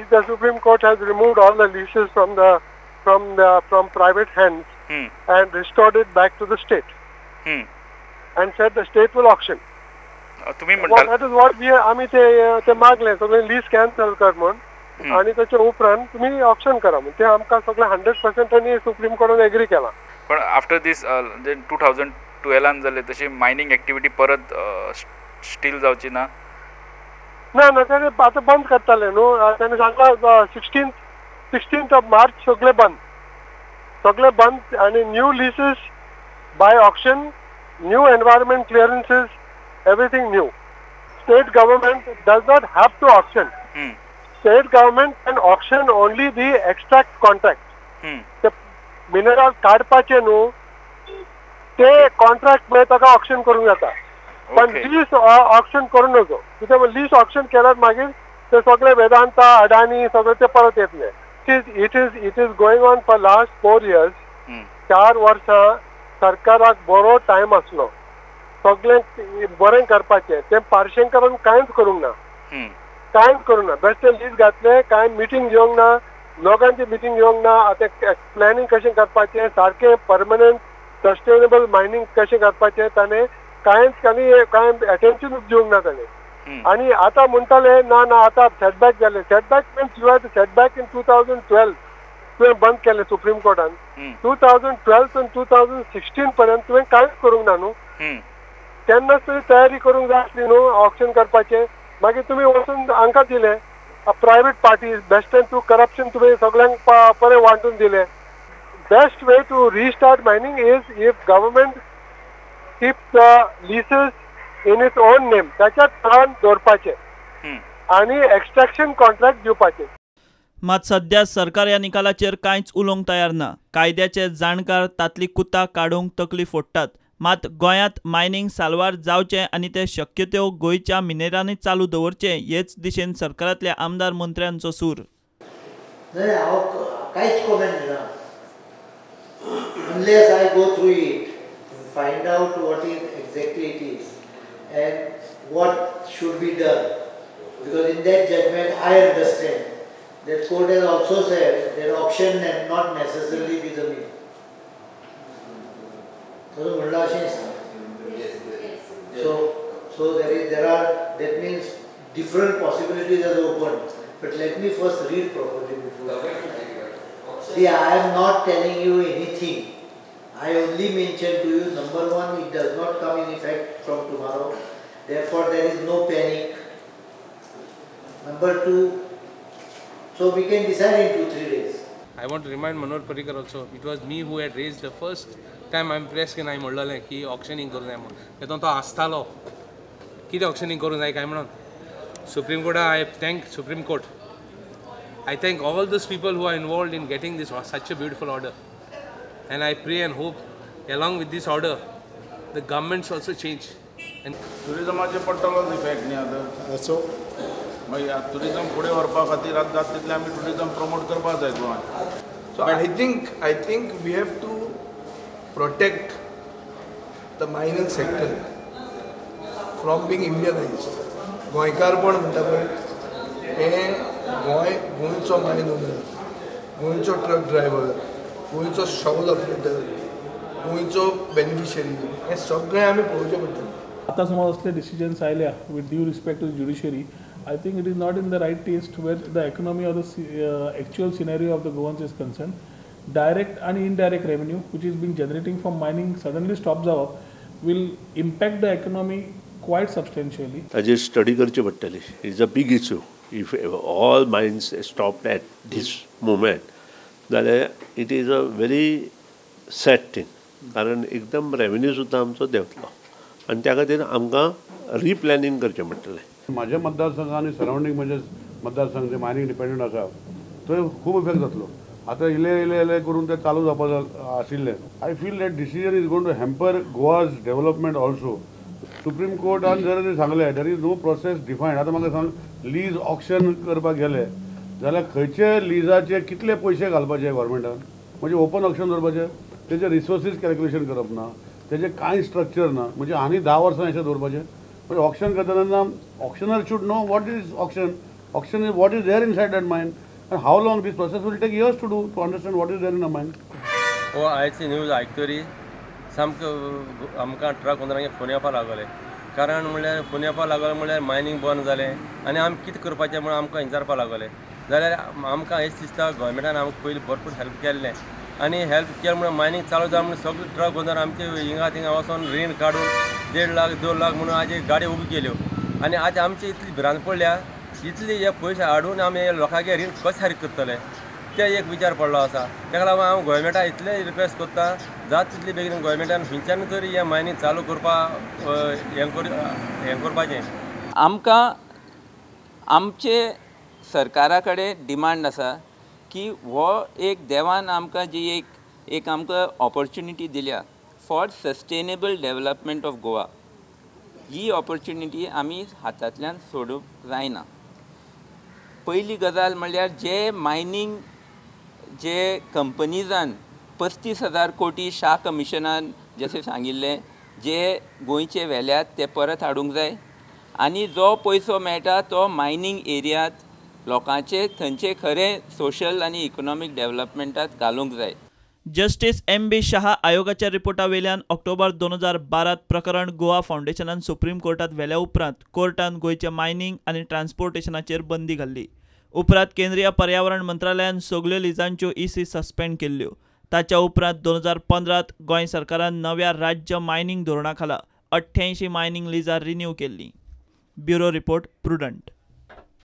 The Supreme Court has removed all the leases from private hands and restored it back to the state and said the state will auction. That is what we आम्ही ते मागले सगळे lease cancel कर म्हणून आणि त्याच्या उपरांत तुम्ही option करा म्हणून ते आमकां सगळे 100% सुप्रीम कोर्टान एग्री केला. पण आफ्टर दीस 2012 जाले तशी मायनिंग एक्टिविटी परत स्टील जावची ना. ना ना त्याने आता बंद करताले न्हू. त्याने सांगला 16th of March सगळे बंद आणि new leases by auction, new environment clearances, everything new. State government does not have to auction. State government can auction only the extract contract. The mineral काढपाचे न्हू ते कॉन्ट्रॅक्ट मध्ये ताका ऑक्शन करूंक जाता. पण लीज ऑक्शन करूं नजो. कित्याक लीज ऑक्शन केल्यार मागीर ते सगळे वेदांता, अडानी सगळे ते परत येतले. It is going on for last 4 years. 4 वर्सां सरकाराक बरो टायम आसलो सगळे बरें करपाचें. ते पार्शेंकरान कांयच करूंक ना. बेश्टे लीज घातले, कांय मिटींग घेवंक ना, लोकांची मिटींग घेवंक ना. आतां प्लॅनिंग कशें करपाचें, सारकें परमनंट सस्टेनेबल मायनिंग कशें करपाचें ताणें कांय अटेन्शनूच दिवंक ना ताणें. आनी आतां म्हणटाले ना आतां सेटबॅक जाले. Setback means you are setback in 2012 तुवें बंद केलें सुप्रीम कोर्टान. 2012 सून 2016 पर्यंत तुवें कांयच करूंक ना न्हू. तेन्नाच तुवें तयारी करूंक जाय आसली न्हू ऑक्शन करपाचें. मागीर तुमी वचून हांकां दिले प्रायवेट पार्टीज. बेश्टें तूं करप्शन तुवें सगळ्यांक बरें वांटून दिलें. Best way to restart mining is if government keeps the leases in its own name. त्याच्या तळान दवरपाचें आनी एक्सट्रॅक्शन कॉन्ट्रॅक्ट दिवपाचें. मात सध्या सरकार ह्या निकालाचेर कांयच उलोवंक तयार ना. कायद्याचे जाणकार तातली कुतां काडूंक तकली फोडटात. मात गोंयांत मायनिंग साल्वार जावचें आनी ते शक्य त्यो गोंयच्या मिनेरांनी चालू दवरचें हेच दिशेन सरकारांतल्या आमदार मंत्र्यांचो सूर. कांयच कॉमेंट दिना. unless I go through it, find out what is exactly it is and what should be done. Because in that judgment I understand that court has also said that auction and not necessarily be the mean. So that means different possibilities are open. But let me first read properly before. See, I am not telling you anything. I only mention to you, number one, it does not come in effect from tomorrow. Therefore, there is no panic. Number two, so we can decide in 2-3 days. I want to remind Manoj Parrikar also, it was me who had raised the first time I'm pressed and I'm म्हणलें की auctioning करूं जाय म्हणून. तेतून तो आसतालो कितें auctioning करूं जाय काय म्हणून. Supreme Court, I thank Supreme Court. I thank all those people who are involved in getting this such a beautiful order. And I pray and hope along with this order, the governments also change. And टुरिजमाचे पडटलोच effect न्ही आतां. So मागीर tourism फुडें व्हरपा खातीर आतां जाता तितलें आमी टुरिजम प्रमोट करपाक जाय गोंयांत. So I think we have to protect the mining sector from being Indianized. गोंयकारपण म्हणटा पळय हें गोंयचो मायन ओनर, गोंयचो ट्रक ड्रायव्हर, गोंयचो शॉवल ऑपरेटर, गोंयचो बेनिफिशरी हें सगळें आमी पळोवचें पडटलें. आतां समज असले डिसिजन्स आयल्या with due respect to judiciary, I think it is not in the right taste where the economy or the actual scenario of the Goans is concerned. Direct and indirect revenue which is being generating from mining suddenly stops out will impact the economy quite substantially. ताजेर study करचे पडटली. It's a big issue. If all mines stopped at this moment जाल्यार it is a very sad thing. कारण एकदम revenue सुद्दां आमचो देंवतलो आनी त्या खातीर आमकां रिप्लॅनिंग करचें पडटलें. माझ्या मतदारसंघ आणि सराउंडींग म्हणजे मतदारसंघ जे मायनिंग डिपेंडंट आसा थंय खूब इफेक्ट जातलो. आतां इले करून ते चालू जावपाक आशिल्लें. I feel that decision is going to hamper Goa's development also. Supreme कोर्टान जर सांगलें there is no process defined. आतां म्हाका सांग लीज ऑक्शन करपाक गेले जाल्यार खंयचे लिजाचे कितले पयशे घालपाचे गोवोरमेंटान, म्हणजे ओपन ऑक्शन दवरपाचें, तेजे रिसोर्सीस कॅल्क्युलेशन करप ना, तेजे कांय स्ट्रक्चर ना, म्हणजे आनी 10 वर्सां अशें दवरपाचें. म्हणजे ऑक्शन करतना auctioneer should know what is auction, Auction is what is there inside that mine, and how long this process will take years to do to understand what is there in a mine. हो आयची news आयकतरी सामकें आमकां truck ओनरांक phone येवपाक लागले. कारण म्हणल्यार phone येवपाक लागले म्हणल्यार मायनींग बंद जालें आनी आमी कितें करपाचें म्हणून आमकां विचारपाक लागले. जाल्यार आमकां हेच दिसता गोवोरमेंटान आमकां पयलीं भरपूर हेल्प केल्लें आनी हेल्प केलें म्हणून मायनींग चालू जालें म्हणून सगळे ट्रक ओनर आमचे हिंगा थिंगा वचोन रीण काडून 1.5 लाख 2 लाख म्हणून आजी गाडी उबी केल्यो आनी आज आमची इतली भिरांत पडल्या इतले हे पयशे हाडून आमी लोकांचे रीण कशें सारकें करतले ते एक विचार पडलो आसा. ताका लागून हांव गोवोरमेंटाक इतलें रिक्वेस्ट करता जाता तितली बेगीन गोवोरमेंटान खंयच्यान तरी हें मायनींग चालू करपाक हें करपाचें. आमकां आमचे सरकारा कडेन डिमांड आसा की हो एक देवान आमकां जी एक आमकां ऑपॉर्च्युनिटी दिल्या for sustainable development of Goa. He opportunity आमी हातांतल्यान सोडूंक जायना. पयली गजाल म्हणल्यार जे मायनींग जे कंपनीजान 35,000 कोटी शा कमिशनान जशें सांगिल्लें जे गोंयचे व्हेल्यात ते परत हाडूंक जाय आनी जो पयसो मेळटा तो मायनींग एरियांत लोकांचे थंयचे खरें सोशल आनी इकॉनॉमीक डेव्हलपमेंटात घालूंक जाय. Justice M.B. शाह आयोगाच्या रिपोर्टा वेल्यान ऑक्टोबर 2012 प्रकरण गोवा फाउंडेशनान सुप्रीम कोर्टात व्हेल्या उपरांत कोर्टान गोंयच्या मायनींग आनी ट्रान्सपोर्टेशनाचेर बंदी घाल्ली. उपरांत केंद्रीय पर्यावरण मंत्रालयान सगळ्यो लिजांच्यो EC सस्पेंड केल्ल्यो. ताच्या उपरांत 2015 गोंय सरकारान नव्या राज्य मायनींग धोरणा खाला 88 मायनींग लिजां रिन्यू केल्लीं. Bureau report prudent.